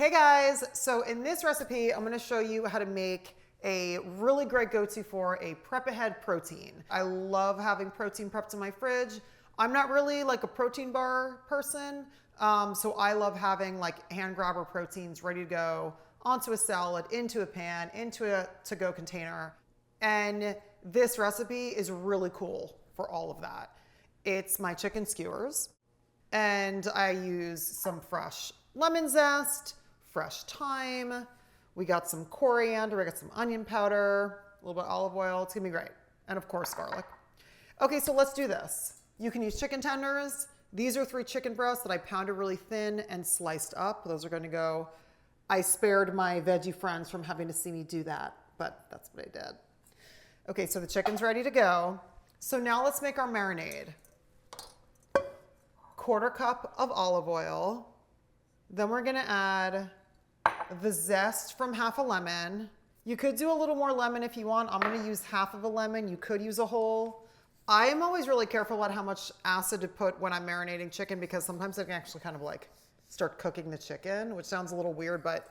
Hey guys, so in this recipe, I'm gonna show you how to make a really great go-to for a prep ahead protein. I love having protein prepped in my fridge. I'm not really like a protein bar person, so I love having like hand grabber proteins ready to go onto a salad, into a pan, into a to-go container. And this recipe is really cool for all of that. It's my chicken skewers, and I use some fresh lemon zest, fresh thyme. We got some coriander, we got some onion powder, a little bit of olive oil. It's gonna be great. And of course, garlic. Okay, so let's do this. You can use chicken tenders. These are 3 chicken breasts that I pounded really thin and sliced up. Those are gonna go. I spared my veggie friends from having to see me do that, but that's what I did. Okay, so the chicken's ready to go. So now let's make our marinade. 1/4 cup of olive oil. Then we're gonna add the zest from half a lemon. You could do a little more lemon if you want. I'm gonna use half of a lemon. You could use a whole. I am always really careful about how much acid to put when I'm marinating chicken because sometimes I can actually kind of like start cooking the chicken, which sounds a little weird, but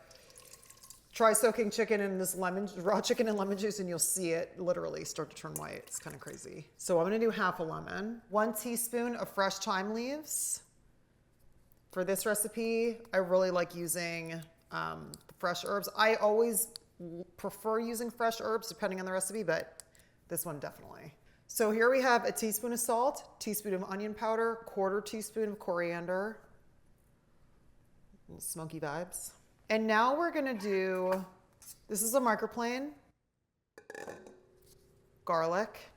try soaking chicken in this raw chicken in lemon juice and you'll see it literally start to turn white. It's kind of crazy. So I'm gonna do half a lemon. 1 teaspoon of fresh thyme leaves. For this recipe, I really like using fresh herbs. I always prefer using fresh herbs depending on the recipe, but this one definitely. So here we have a teaspoon of salt, teaspoon of onion powder, 1/4 teaspoon of coriander, little smoky vibes. And now we're gonna do, this is a microplane, garlic.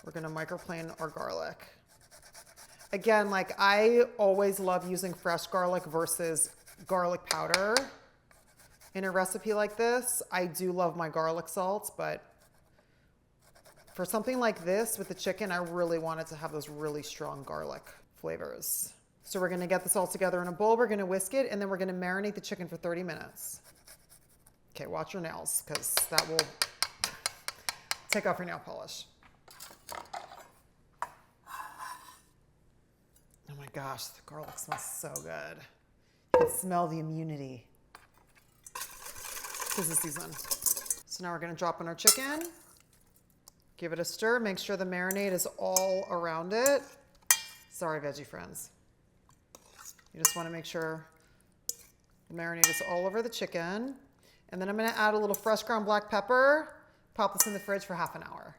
We're gonna microplane our garlic. Again, like I always love using fresh garlic versus garlic powder in a recipe like this. I do love my garlic salts, but for something like this with the chicken, I really want it to have those really strong garlic flavors. So we're gonna get this all together in a bowl, we're gonna whisk it, and then we're gonna marinate the chicken for 30 minutes. Okay, watch your nails, because that will take off your nail polish. Oh my gosh, the garlic smells so good. You can smell the immunity. This is season. So now we're gonna drop in our chicken. Give it a stir, make sure the marinade is all around it. Sorry, veggie friends. You just wanna make sure the marinade is all over the chicken. And then I'm gonna add a little fresh ground black pepper, pop this in the fridge for half an hour.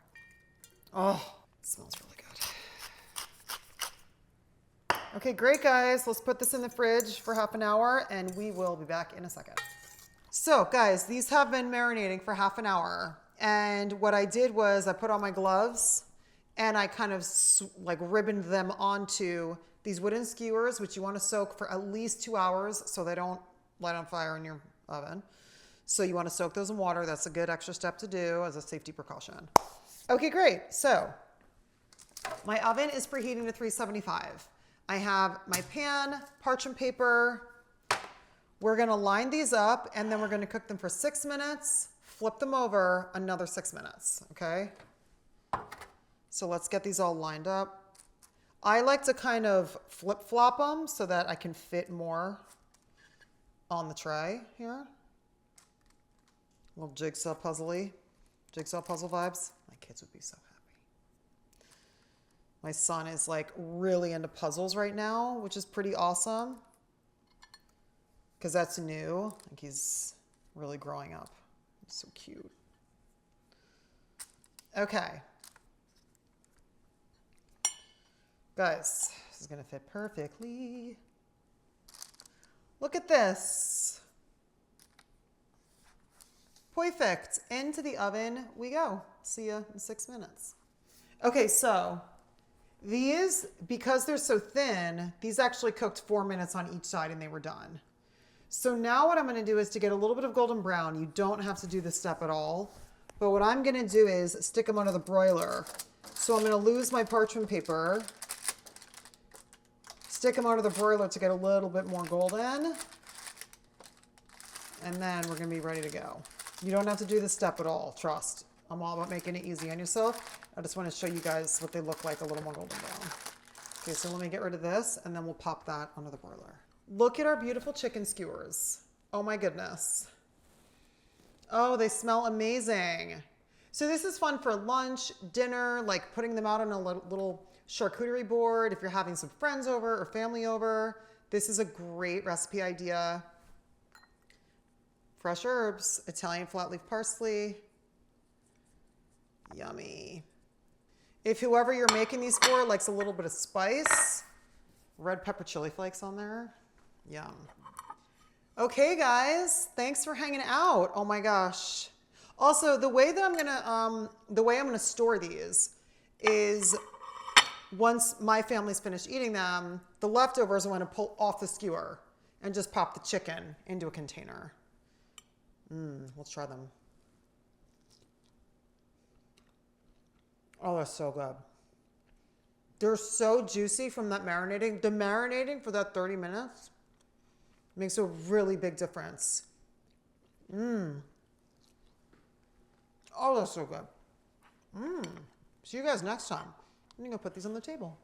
Oh, it smells really good. Okay, great guys. Let's put this in the fridge for half an hour and we will be back in a second. So guys, these have been marinating for half an hour. And what I did was I put on my gloves and I kind of like ribboned them onto these wooden skewers, which you want to soak for at least 2 hours so they don't light on fire in your oven. So you want to soak those in water. That's a good extra step to do as a safety precaution. Okay, great. So my oven is preheating to 375. I have my pan, parchment paper. We're gonna line these up and then we're gonna cook them for 6 minutes, flip them over another 6 minutes, okay? So let's get these all lined up. I like to kind of flip-flop them so that I can fit more on the tray here. A little jigsaw puzzle vibes. My kids would be so happy. My son is like really into puzzles right now, which is pretty awesome because that's new. Like he's really growing up. He's so cute. Okay. Guys, this is gonna fit perfectly. Look at this. Perfect. Into the oven we go. See you in 6 minutes. Okay, so these, because they're so thin, these actually cooked 4 minutes on each side and they were done. So now what I'm gonna do is to get a little bit of golden brown. You don't have to do this step at all, but what I'm gonna do is stick them under the broiler. So I'm gonna lose my parchment paper, stick them under the broiler to get a little bit more golden, and then we're gonna be ready to go. You don't have to do this step at all, trust. I'm all about making it easy on yourself. I just want to show you guys what they look like a little more golden brown. Okay, so let me get rid of this and then we'll pop that under the broiler. Look at our beautiful chicken skewers. Oh my goodness. Oh, they smell amazing. So this is fun for lunch, dinner, like putting them out on a little charcuterie board. If you're having some friends over or family over, this is a great recipe idea. Fresh herbs, Italian flat leaf parsley. Yummy. If whoever you're making these for likes a little bit of spice, red pepper chili flakes on there. Yum. Okay, guys, thanks for hanging out. Oh my gosh. Also, the way I'm gonna store these is once my family's finished eating them, the leftovers I'm gonna pull off the skewer and just pop the chicken into a container. Let's try them. Oh, they're so good. They're so juicy from that marinating. The marinating for that 30 minutes makes a really big difference. Oh, that's so good. See you guys next time. I'm gonna put these on the table.